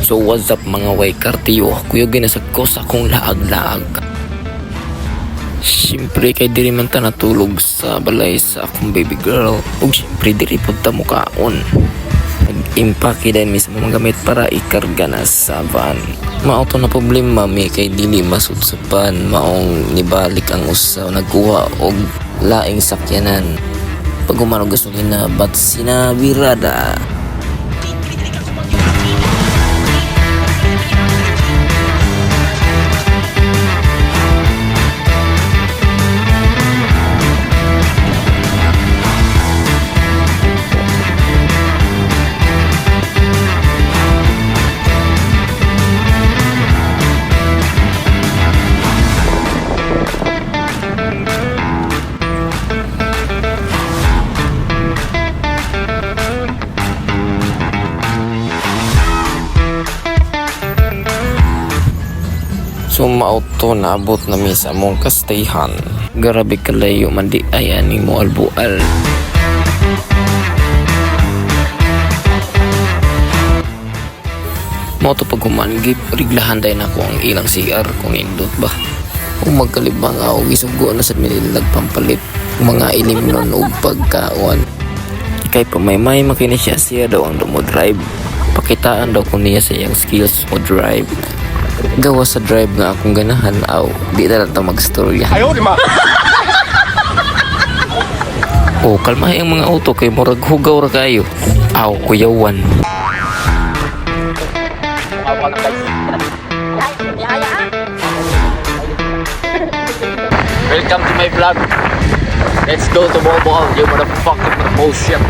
So what's up mga way kartiyo, kuya ginasag ko sa akong laag-laag. Siyempre kay diri man ta natulog sa balay sa akong baby girl. Ug siyempre diri pud ta mukaon. Nag-impake din mismo mga gamit para ikarga na sa van. Mao to na problema mi kay dili masudsupan maong nibalik ang usaw nagkuha og laing sakyanan. Pag umano gasolina bat sinabirada. So mauto naabot na mi sa among kastayhan. Grabe kalayo man di ay ani mo albual. Mauto pag humanggip, riglahan day na ko ang ilang CR kung indot ba. Kung magkalibang ako, isugo na sa minilag pampalit. Mga inimnon o pagkaon. Kay pamaymay makinis siya daw ang drive. Pakitaan daw ko niya sa iyang skills o drive. Gawa sa drive nga akong ganahan aw di na lang magstorya. Ayaw di ma. Oh, kalma ang mga auto kay murag hugaw ra kayo. Aw kuyawan. Welcome to my vlog. Let's go to Bobo, you motherfucking promotion.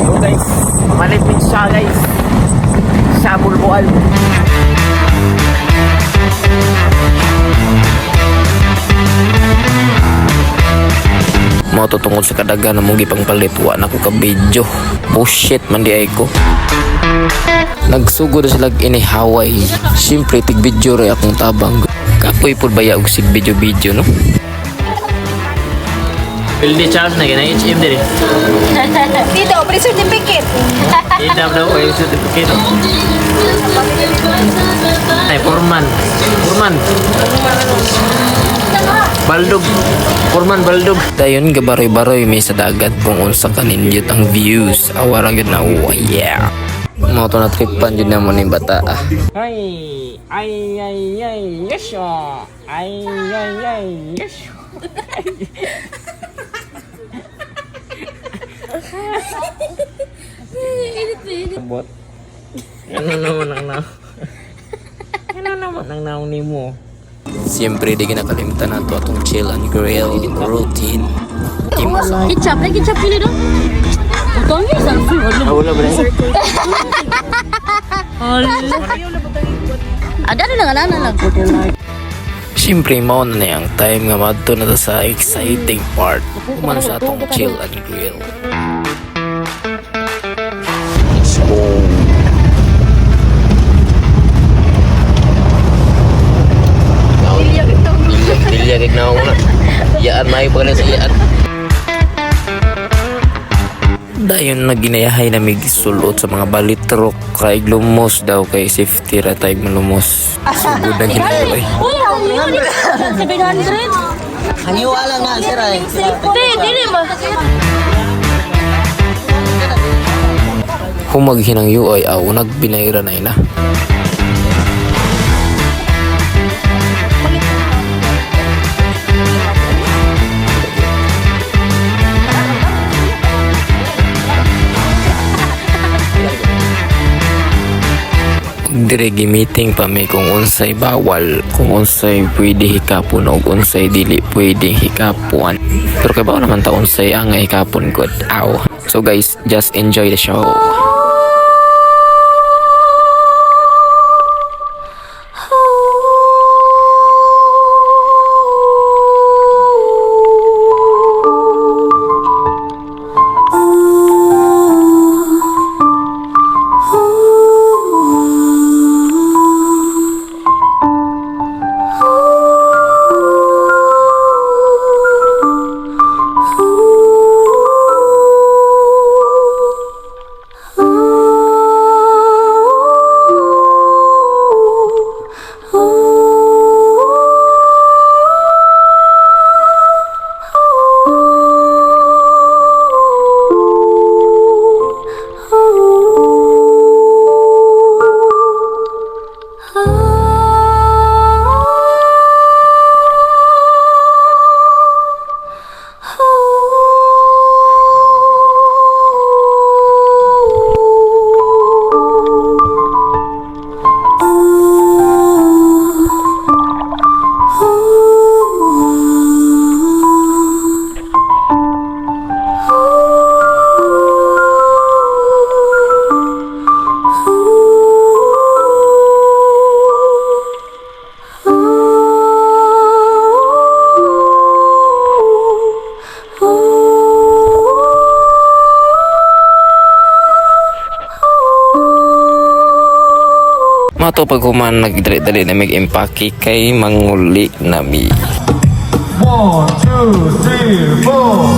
So guys, malipit siya guys sa bulbual. Matutungod sa kadaga na mong gipang palit wa na ko ka video. Bullshit man di ay ko. Nagsugod sila ini Hawaii. Siyempre tig video ray akong tabang. Kapoy pud baya og sig video no. Pildi charge na gina HM diri. Dito, pre certificate. Dito daw ay certificate. Ay Purman. Baldog. Dayon gabaroy-baroy may sa dagat kung unsa kanindyot ang views. Awara gyud na yeah. Mo to na tripan jud na mo ni bata. Ay, yes. Ay, yes. Bot. Ano naman ang naong ni mo? Siyempre di kinakalimutan nato atong chill and grill routine. Ketchup, lagi ketchup ini dong. Utangnya selfie Wala ba rin? Ada lang. Siyempre mao na ang time nga madto na ta sa exciting part. Kuman sa atong chill and grill. Dilya kay na una. Yaan may pala sa yaan. Dayon na ginayahay na may sulot sa mga balitrok kay lumos daw kay safety ra tay malumos. Sugod na ginaway. 700. Haniwala na sir ay. Dili ba? Humaghinang UI aw nagbinayra na ina. Dire meeting pa may kung unsay bawal, kung unsay pwede hikapon o unsay dili pwede hikapuan. Pero kay bawal naman ta unsay ang hikapon good. Ow. So guys, just enjoy the show. Mato pag human nagdali-dali na mig empake kay manguli nami. 1, 2, 3, 4.